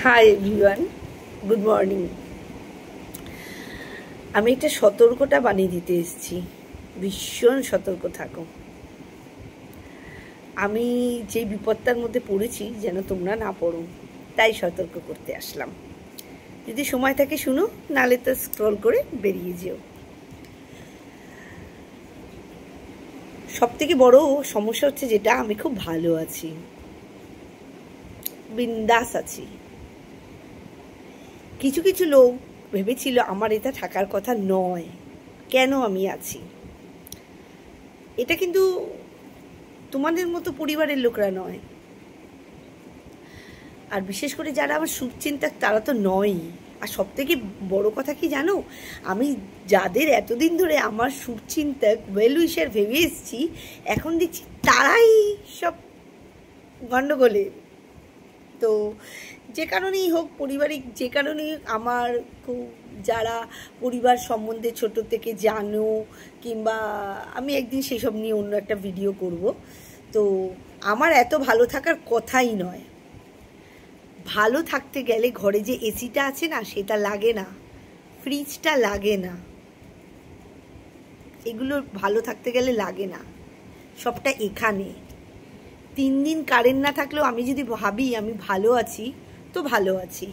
Hi everyone, good morning. আমি একটা সতর্কতা বানিয়ে দিতে এসেছি, ভীষণ সতর্ক থাকো। আমি যে বিপদটার মধ্যে পড়েছি যেন তোমরা না পড়ো, তাই সতর্ক করতে আসলাম। যদি সময় থাকে শুনো, নালে তো স্ক্রল করে বেরিয়ে যেও। সব থেকে বড় সমস্যা হচ্ছে যেটা, আমি খুব ভালো আছি, বিন্দাস আছি। কিছু কিছু লোক ভেবেছিল আমার এটা থাকার কথা নয়, কেন আমি আছি। এটা কিন্তু তোমাদের মতো পরিবারের লোকরা নয়, আর বিশেষ করে যারা আমার শুভচিন্তক তারা তো নয়। আর সব থেকে বড় কথা কি জানো, আমি যাদের এতদিন ধরে আমার শুভচিন্তক ওয়েল উইশার ভেবে এসেছি, এখন দেখছি তারাই সব গণ্ডগোলে। তো যে কারণেই হোক, পারিবারিক যে কারণেই, আমার খুব যারা পরিবার সম্বন্ধে ছোট থেকে জানো, কিংবা আমি একদিন সেসব নিয়ে অন্য একটা ভিডিও করব। তো আমার এত ভালো থাকার কথাই নয়। ভালো থাকতে গেলে ঘরে যে এসিটা আছে না, সেটা লাগে না, ফ্রিজটা লাগে না, এগুলো ভালো থাকতে গেলে লাগে না, সবটা এখানে। 3 দিন কারেন্ট না থাকলেও আমি যদি ভাবি আমি ভালো আছি, তো ভালো আছি।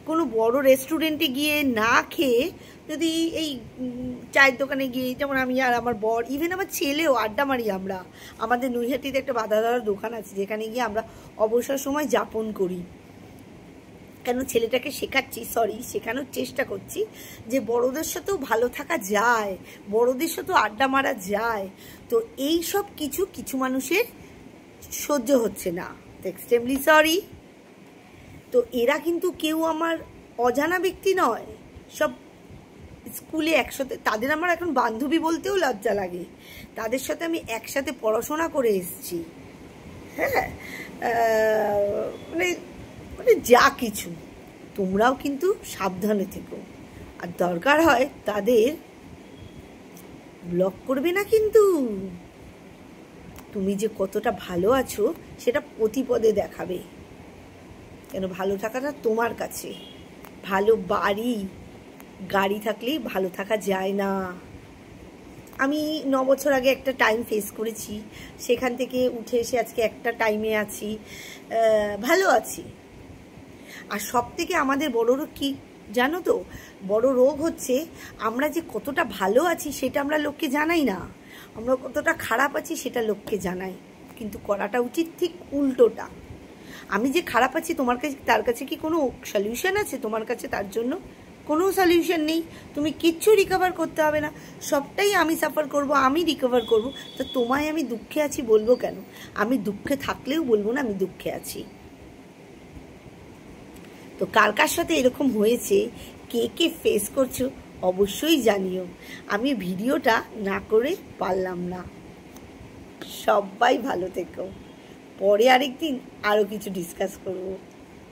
কোনো বড় রেস্টুরেন্টে গিয়ে না খেয়ে যদি এই চায়ের দোকানে গিয়ে, যেমন আমি আর আমার বর, ইভেন আমার ছেলেও আড্ডা মারি আমরা। আমাদের নৈহাটিতে একটা বাধা ধরার দোকান আছে, যেখানে গিয়ে আমরা অবসর সময় যাপন করি। কেন ছেলেটাকে শেখানোর চেষ্টা করছি যে বড়দের সাথেও ভালো থাকা যায়, বড়দের সাথেও আড্ডা মারা যায়। তো এই সব কিছু মানুষের সহ্য হচ্ছে না, এক্সট্রিমলি সরি। তো এরা কিন্তু কেউ আমার অজানা ব্যক্তি নয়, সব স্কুলে একসাথে, তাদের আমার এখন বান্ধবী বলতেও লজ্জা লাগে। তাদের সাথে আমি একসাথে পড়াশোনা করে এসেছি। হ্যাঁ, মানে মানে যা কিছু। তোমরাও কিন্তু সাবধানে থেকো, আর দরকার হয় তাদের ব্লক করবে না কিন্তু। তুমি যে কতটা ভালো আছো সেটা প্রতিপদে দেখাবে। কেন, ভালো থাকাটা তোমার কাছে। ভালো বাড়ি গাড়ি থাকলেই ভালো থাকা যায় না। আমি 9 বছর আগে একটা টাইম ফেস করেছি, সেখান থেকে উঠে এসে আজকে একটা টাইমে আছি, ভালো আছি। আর সব থেকে আমাদের বড় রোগ কি জানো তো? বড় রোগ হচ্ছে আমরা যে কতটা ভালো আছি সেটা আমরা লোককে জানাই না, আমরা কতটা খারাপ আছি সেটা লোককে জানাই। কিন্তু করাটা উচিত ঠিক উল্টোটা। আমি যে খারাপ আছি তোমার কাছে, তার কাছে কি কোনো সলিউশন আছে? তোমার কাছে তার জন্য কোনো সলিউশন নেই। তুমি কিচ্ছু রিকভার করতে হবে না, সবটাই আমি সাফার করব, আমি রিকভার করব। তো তোমায় আমি দুঃখে আছি বলবো কেন? আমি দুঃখে থাকলেও বলবো না আমি দুঃখে আছি। তো কার কার সাথে এরকম হয়েছে, কে কে ফেস করছো অবশ্যই জানিও। আমি ভিডিওটা না করে পারলাম না। সবাই ভালো থেকো, পরে আরেকদিন আরও কিছু ডিসকাস করবো।